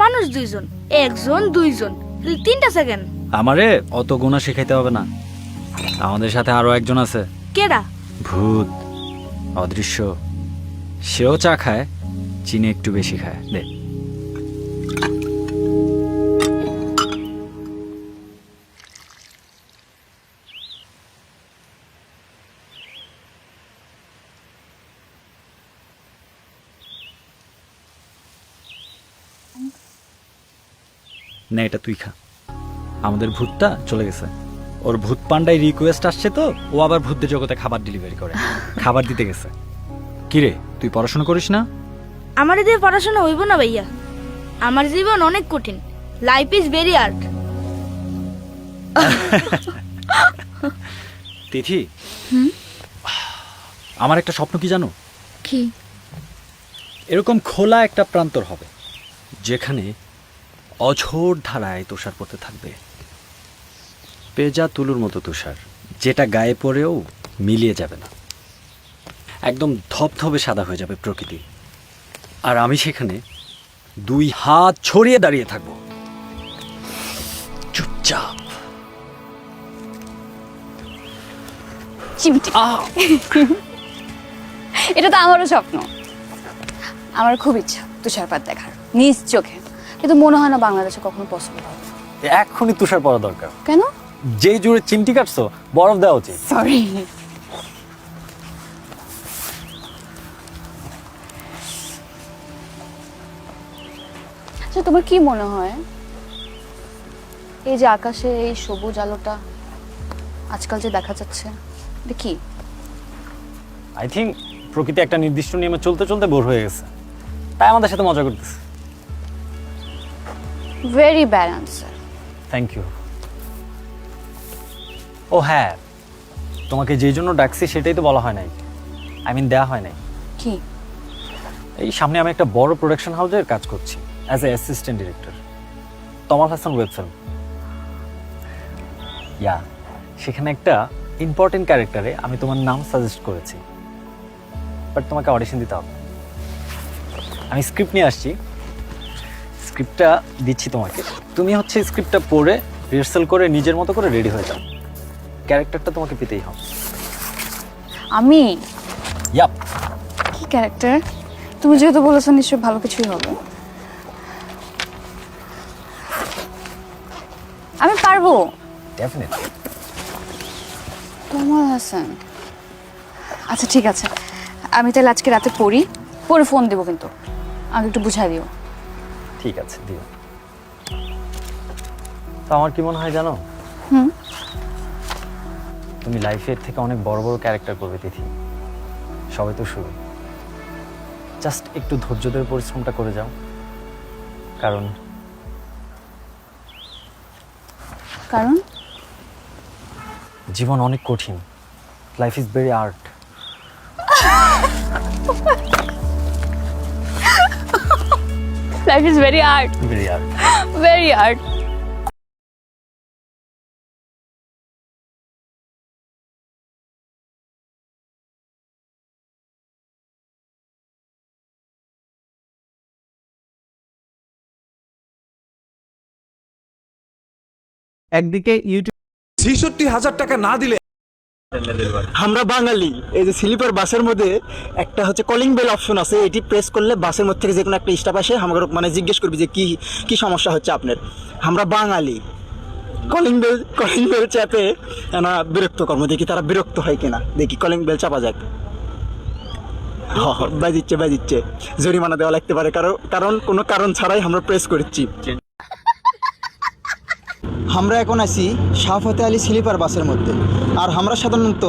মানুষ দুইজন, একজন দুইজন, তিনটা সেকেন্ড। আমারে অত গুণা শিখাইতে হবে না, আমাদের সাথে আরো একজন আছে। কেডা? ভূত, অদৃশ্য। সেও চা খায়, চিনি একটু বেশি খায়। দে। না, এটা তুই খা। আমাদের ভূতটা চলে গেছে, ওর ভূত পান্ডায় রিকোয়েস্ট আসছে, তো ও আবার ভূতদের জগতে খাবার ডেলিভারি করে, খাবার দিতে গেছে। কিরে, তুই পড়াশোনা করিস না? আমার দিয়ে পড়াশোনা হইব না ভাইয়া, আমার জীবন অনেক কঠিন। Life is very hard. Tithi, আমার একটা স্বপ্ন কি জানো? কি? এরকম খোলা একটা প্রান্তর হবে, যেখানে অঝোর ধারায় তুষার পড়তে থাকবে, পেজা তুলোর মতো তুষার, যেটা গায়ে পড়েও মিলিয়ে যাবে না। একদম ধপধপে সাদা হয়ে যাবে প্রকৃতি, আর আমি সেখানে 2 হাত ছড়িয়ে দাঁড়িয়ে থাকবো, চুপচাপ। চিমটি। এটা তো আমারও স্বপ্ন, আমার খুব ইচ্ছা তুষারপাত দেখার নিজ চোখে, কিন্তু মনে হয় না বাংলাদেশে কখনো পসিবল হবে। এখনই তুষার পড়া দরকার। কেন? যেই জুড়ে চিমটি কাটছো, বরফ দেওয়া উচিত। সরি। আচ্ছা, তোমার কি মনে হয় এই যে আকাশে এই সবুজ আলোটা আজকাল যে দেখা যাচ্ছে, এটা কি? আই থিঙ্ক প্রকৃতি একটা নির্দিষ্ট নিয়মে চলতে চলতে বোর হয়ে গেছে, তাই আমাদের সাথে মজা করতেছে। Very bad answer. Thank you. ও হ্যাঁ, তোমাকে যেই জন্য ডাকছি সেটাই তো বলা হয় নাই, আই মিন দেয়া হয় নাই। কি? এই সামনে আমি একটা বড় প্রোডাকশন হাউসের কাজ করছি as a assistant director, Tamal Hasan web film. Yeah, সেখানে একটা ইম্পর্টেন্ট ক্যারেক্টারে আমি তোমার নাম সাজেস্ট করেছি, বাট তোমাকে অডিশন দিতে হবে। আমি স্ক্রিপ্ট নিয়ে আসছি, স্ক্রিপ্টটা দিচ্ছি তোমাকে, তুমি হচ্ছে স্ক্রিপ্টটা পড়ে রিহার্সাল করে নিজের মতো করে রেডি হয়ে যাও। ক্যারেক্টারটা তোমাকে পেতেই হবে। আমি? ইয়াপ। কি ক্যারেক্টার? তুমি যেহেতু বলেছো নিশ্চয়ই ভালো কিছুই হবে। আমি পারবো। ডেফিনেটলি। তমাল হাসান, আচ্ছা ঠিক আছে, আমি তাহলে আজকে রাতে পড়ি, পরে ফোন দেবো, কিন্তু আমাকে একটু বুঝাই দিও। ঠিক আছে, দিও। তো আমার কি মনে হয় জানো, তুমি লাইফের থেকে অনেক বড় বড় ক্যারেক্টার করবে তিথি। সবে তো শুরু, জাস্ট একটু ধৈর্য ধরে পরিশ্রমটা করে যাও, কারণ কারণ জীবন অনেক কঠিন। Life is very art. Life is very art. Very art. Very art. একদিকে ইউটিউব ৬৬,০০০ টাকা না দিলে আমরা বাঙালি, এই যে স্লিপার বাসের মধ্যে একটা হচ্ছে কলিং বেল অপশন আছে, এটি প্রেস করলে বাসের মধ্যে থেকে যে কোনো একটা স্টাফ আসে আমাকে মানে জিজ্ঞেস করবি যে কি কি সমস্যা হচ্ছে আপনার। আমরা বাঙালি, কলিং বেল চাপে না বিরক্ত কর্ম, দেখি তারা বিরক্ত হয় কিনা, দেখি কলিং বেল চাপা যাক। বাজিচ্ছে জরিমানা দেওয়া লাগতে পারে, কারণ কোনো কারণ ছাড়াই আমরা প্রেস করছি। আমরা এখন আছি শাহফতে আলী স্লিপার বাসের মধ্যে, আর আমরা সাধারণত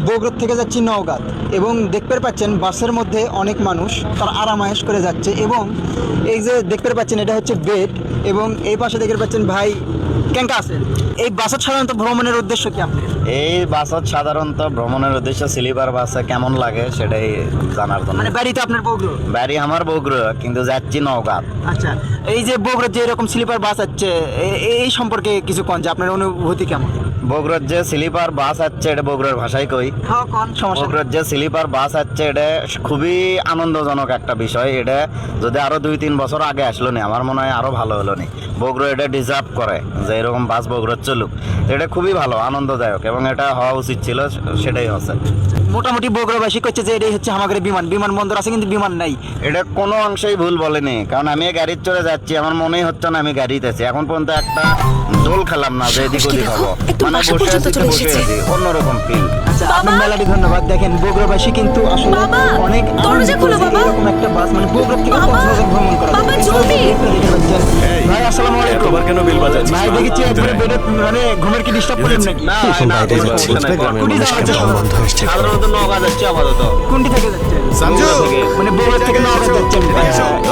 বগুড়া থেকে যাচ্ছি নওগাঁ, এবং দেখতে পাচ্ছেন বাসের মধ্যে অনেক মানুষ তারা আরামায়েশ করে যাচ্ছে, এবং এই যে দেখতে পাচ্ছেন এটা হচ্ছে বেড, এবং এই পাশে দেখতে পাচ্ছেন ভাই ক্যাঙ্কা আছে। এই বাসের সাধারণত ভ্রমণের উদ্দেশ্য কি আপনার? এই বাসত সাধারণত ভ্রমণের উদ্দেশ্যে স্লিপার বাসে কেমন লাগে সেটাই জানার জন্য। মানে বাড়িতে আপনার বগুড়া? বাড়ি আমার বগুড়া, কিন্তু যাচ্ছি নওগাঁ। আচ্ছা, এই যে বগুড়ার যে এরকম স্লিপার বাস আছে এই সম্পর্কে কিছু কোন যে আপনার অনুভূতি কেমন? বগুড়ার যে স্লিপার বাস আছে এটা বগুড়ার ভাষায় কই। হ্যাঁ, কোন সমস্যা? বগুড়ার যে স্লিপার বাস আছে এটা খুবই আনন্দজনক একটা বিষয়। এটা যদি আরো 2-3 বছর আগে আসলো না, আমার মনে হয় আরো ভালো হলো নি। বগুড়া এটা ডিজার্ভ করে যে এরকম বাস বগুড়ার চলুক। এটা খুবই ভালো, আনন্দদায়ক, এবং এটা হওয়া উচিত ছিল, সেটাই হচ্ছে। মোটামুটি বগুড়াবাসী করছে যে এটাই হচ্ছে আমাদের বিমানবন্দর আছে কিন্তু বিমান নাই। এটা কোনো অংশেই ভুল বলেনি, কারণ আমি গাড়ির চড়ে যাচ্ছি, আমার মনেই হচ্ছে না আমি গাড়িতে আছি। এখন পর্যন্ত একটা দোল খেলাম না যে এদিক ওদিক হবো, মানে বসে আছি তো বসে আছি, অন্যরকম ফিল। আচ্ছা, আপনার মেলাটি ধন্যবাদ। দেখেন বগুড়াবাসী কিন্তু আসলে অনেক এরকম একটা বাস, মানে বগুড়া থেকে কক্সবাজার ভ্রমণ করা যায়। ভাই আসসালামু আলাইকুম। কেন বিল বাজাচ্ছিস? ভাই দেখেছি একবারে বেডে মানে ঘুমের কি ডিস্টার্ব করেন নাকি? না, কোনটি যাওয়া হচ্ছে? সাধারণত নওগাঁ যাচ্ছে আপাতত। কোনটি থেকে যাচ্ছে? সঞ্জু মানে বগুড়া থেকে নওগাঁ যাচ্ছে।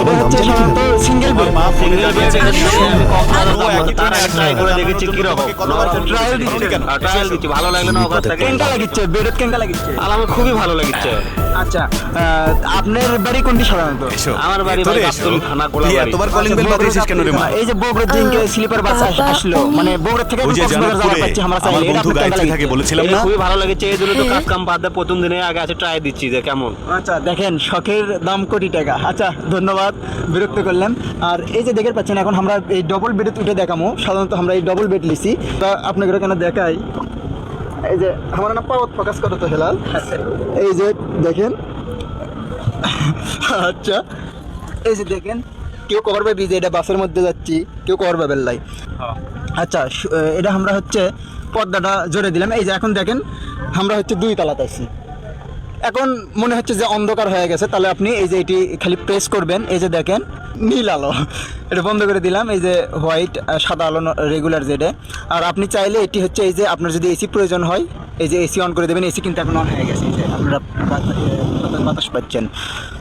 এটা হচ্ছে সাধারণত সিঙ্গেল বেড। দেখেছি কিরকম ট্রায়াল দিচ্ছি, ভালো লাগলো নওগাঁ থেকে। কেঙ্কা লাগিচ্ছে বেডত, কেঙ্কা লাগিচ্ছে? আমার খুবই ভালো লেগেছে। আচ্ছা, আপনার বাড়ি কোনটি সাধারণত? আমার বাড়ি গাবতলী থানা কোলাবাড়ি। তোমার কলিং বেল বাজিয়েছিস কেন রে মা? এই যে বগুড়া যে স্লিপার বাস আসলো, মানে বগুড়া থেকে ওই যে কক্সবাজার যাওয়া জানাপুরে পাচ্ছি আমরা আমার চাইলে। এটা বন্ধু আপনার কেঙ্কা গাইতে থাকে লাগিচ্ছে? বলেছিলাম এটা না? খুবই ভালো লেগেছে, এই জন্য তো কাজ কাম বাদ দিয়ে প্রথম দিনে আগে আছে ট্রাই দিচ্ছি যে কেমন। আচ্ছা, দেখেন শখের দাম কোটি টাকা। আচ্ছা, ধন্যবাদ, বিরক্ত করলাম। আর এই যে দেখে পাচ্ছেন এখন আমরা এই ডবল বেডে উঠে দেখামো। সাধারণত আমরা এই ডবল বেড লিছি, তা আপনাকে কেন দেখাই। এই যে আমার না পাওয়ার ফোকাস করো তো হেলাল, এই যে দেখেন। আচ্ছা, এই যে দেখেন, কেউ কভার পাবি যে এটা বাসের মধ্যে যাচ্ছি, কেউ কভার পাবেন লাই। আচ্ছা, এটা আমরা হচ্ছে পর্দাটা জোরে দিলাম। এই যে এখন দেখেন আমরা হচ্ছে 2 তলাতে আছি। এখন মনে হচ্ছে যে অন্ধকার হয়ে গেছে, তাহলে আপনি এই যে এটি খালি প্রেস করবেন। এই যে দেখেন নীল আলো, এটা বন্ধ করে দিলাম। এই যে হোয়াইট সাদা আলো রেগুলার যেটা। আর আপনি চাইলে এটি হচ্ছে এই যে আপনার যদি এসি প্রয়োজন হয়, এই যে এসি অন করে দেবেন। এসি কিন্তু এখন অন হয়ে গেছে, এই যে আপনারা বাতাস পাচ্ছেন।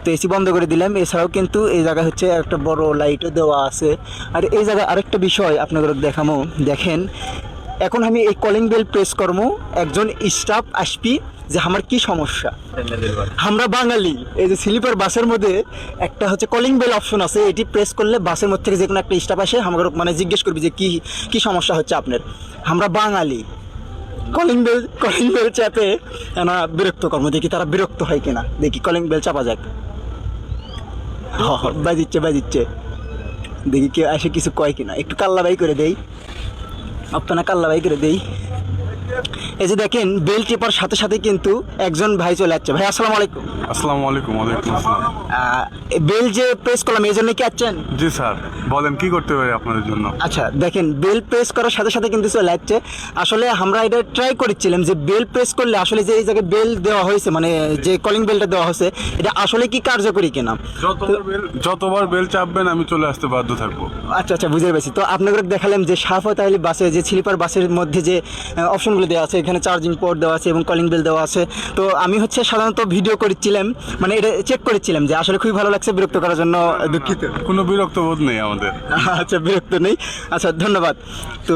তো এসি বন্ধ করে দিলাম। এছাড়াও কিন্তু এই জায়গায় হচ্ছে একটা বড় লাইটও দেওয়া আছে। আর এই জায়গায় আরেকটা বিষয় আপনাদের দেখামো। দেখেন এখন আমি এই কলিং বেল প্রেস করবো, একজন স্টাফ আসবি যে আমার কি সমস্যা। আমরা বাঙালি, এই যে স্লিপার বাসের মধ্যে একটা হচ্ছে কলিং বেল অপশন আছে, এটি প্রেস করলে বাসের মধ্যে থেকে যে কোনো একটা স্টাফ আসে আমার মানে জিজ্ঞেস করবি যে কি সমস্যা হচ্ছে আপনার। আমরা বাঙালি, কলিং বেল চাপে না বিরক্ত কর্ম, দেখি তারা বিরক্ত হয় কিনা। দেখি কলিং বেল চাপা যাক। বাজিচ্ছে দেখি কেউ আসে কিছু কয় কিনা। একটু কাল্লাবাই করে দেই, আপনারা কাল্লাবাই করে দেই। এই যে দেখেন বেল টিপার সাথে সাথে কিন্তু একজন ভাই চলে যাচ্ছে। ভাই আসসালামু আলাইকুম। আসসালামু আলাইকুম। ওয়ালাইকুম আসসালাম। বেল যে প্রেস করলাম এই জন্য কি আসছেন? জি স্যার, বলেন কি করতে পারি আপনাদের জন্য? আচ্ছা, দেখেন বেল প্রেস করার সাথে সাথে কিন্তু চলে যাচ্ছে। আসলে আমরা এটা ট্রাই করেছিলাম যে বেল প্রেস করলে আসলে যে এই জায়গায় বেল দেওয়া হয়েছে, মানে যে কলিং বেলটা দেওয়া হয়েছে, এটা আসলে কি কার্যকরী কিনা। যতবার বেল চাপবেন আমি চলে আসতে বাধ্য থাকবো। আচ্ছা, বুঝতে পেরেছি। তো আপনাদের দেখালাম যে সাফাতালি বাসে যে স্লিপার বাসের মধ্যে যে অপশনগুলো দেওয়া আছে, এখানে চার্জিং পোর্ট দেওয়া আছে এবং কলিং বেল দেওয়া আছে। তো আমি হচ্ছে সাধারণত ভিডিও করেছিলাম, মানে এটা চেক করেছিলাম যে আসলে খুবই ভালো লাগছে। বিরক্ত করার জন্য দুঃখিত। কোনো বিরক্ত বোধ নেই আমাদের। আচ্ছা, বিরক্ত নেই। আচ্ছা, ধন্যবাদ। তো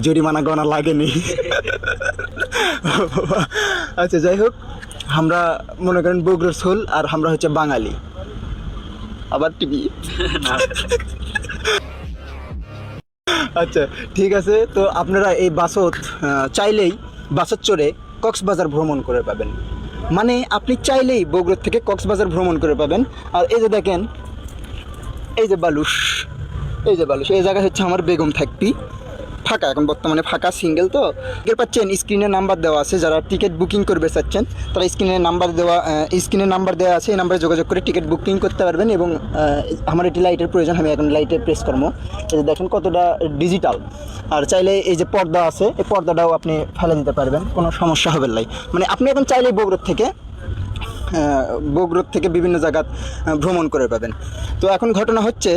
জরিমানা গণা লাগেনি। আচ্ছা, যাই হোক, আমরা মনে করেন বগুড়ার সোল, আর আমরা হচ্ছে বাঙালি। আবার টিভি। আচ্ছা, ঠিক আছে। তো আপনারা এই বাসত চাইলেই বাসত চড়ে কক্সবাজার ভ্রমণ করে পাবেন। মানে আপনি চাইলেই বগুড়া থেকে কক্সবাজার ভ্রমণ করে পাবেন। আর এই যে দেখেন, এই যে বালুশ, এই জায়গায় হচ্ছে আমার বেগম থাকবি। ফাঁকা, এখন বর্তমানে ফাঁকা, সিঙ্গেল। তো টিকিট পাচ্ছেন, স্ক্রিনে নাম্বার দেওয়া আছে। যারা টিকিট বুকিং করবে চাচ্ছেন তারা স্ক্রিনে নাম্বার দেওয়া আছে, এই নাম্বারে যোগাযোগ করে টিকিট বুকিং করতে পারবেন। এবং আমার এটি লাইটের প্রয়োজন, আমি এখন লাইটের প্রেস করবো। এই যে দেখেন কতটা ডিজিটাল। আর চাইলে এই যে পর্দা আছে, এই পর্দাটাও আপনি ফেলে দিতে পারবেন, কোনো সমস্যা হবে না। মানে আপনি এখন চাইলেই বগুড়া থেকে বিভিন্ন জায়গা ভ্রমণ করে পাবেন। তো এখন ঘটনা হচ্ছে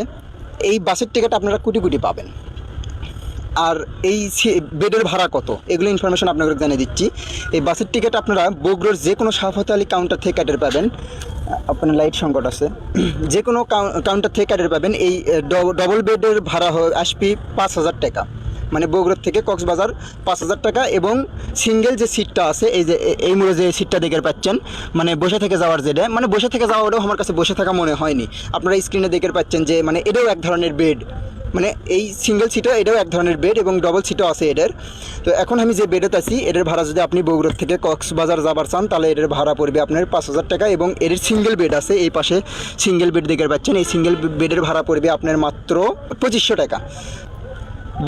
এই বাসের টিকিট আপনারা কোটি পাবেন। আর এই বেডের ভাড়া কত, এগুলো ইনফরমেশন আপনাদের জানিয়ে দিচ্ছি। এই বাসের টিকিট আপনারা বগুড়ার যে কোনো সাফাত আলী কাউন্টার থেকে কাটের পাবেন। আপনার লাইট সংকট আছে, যে কোনো কাউন্টার থেকে কাটের পাবেন। এই ডবল বেডের ভাড়া আসবে 5,000 টাকা। মানে বগুড়া থেকে কক্সবাজার 5,000 টাকা, এবং সিঙ্গেল যে সিটটা আছে এই যে এই মোড়ে যে সিটটা দেখে পাচ্ছেন, মানে বসে থেকে যাওয়ার যেটা, মানে বসে থেকে যাওয়াটাও আমার কাছে বসে থাকা মনে হয়নি। আপনারা স্ক্রিনে দেখে পাচ্ছেন যে মানে এটাও এক ধরনের বেড, মানে এই সিঙ্গেল সিটও এটাও এক ধরনের বেড এবং ডবল সিটও আছে এটার। তো এখন আমি যে বেডেত আছি এটার ভাড়া যদি আপনি বগুড়া থেকে কক্সবাজার যাবার চান তাহলে এটার ভাড়া পড়বে আপনার 5,000 টাকা, এবং এর সিঙ্গেল বেড আছে এই পাশে সিঙ্গেল বেড দেখে পাচ্ছেন, এই সিঙ্গেল বেডের ভাড়া পড়বে আপনার মাত্র 2,500 টাকা।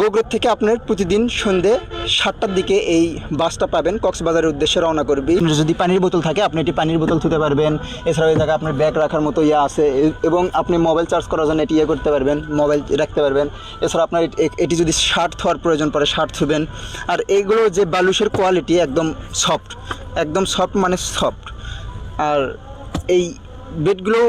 বগুড়া থেকে আপনার প্রতিদিন সন্ধ্যে 7টার দিকে এই বাসটা পাবেন, কক্সবাজারের উদ্দেশ্যে রওনা করবি। যদি পানির বোতল থাকে আপনি এটি পানির বোতল থুতে পারবেন, এছাড়াও এই জায়গায় আপনার ব্যাগ রাখার মতো ইয়ে আছে, এবং আপনি মোবাইল চার্জ করার জন্য এটি ইয়ে করতে পারবেন, মোবাইল রাখতে পারবেন। এছাড়া আপনার এটি যদি শার্ট ধোয়ার প্রয়োজন পড়ে শার্ট ধুবেন। আর এইগুলো যে বালুশের কোয়ালিটি একদম সফট, একদম সফট মানে সফট। আর এই বেডগুলো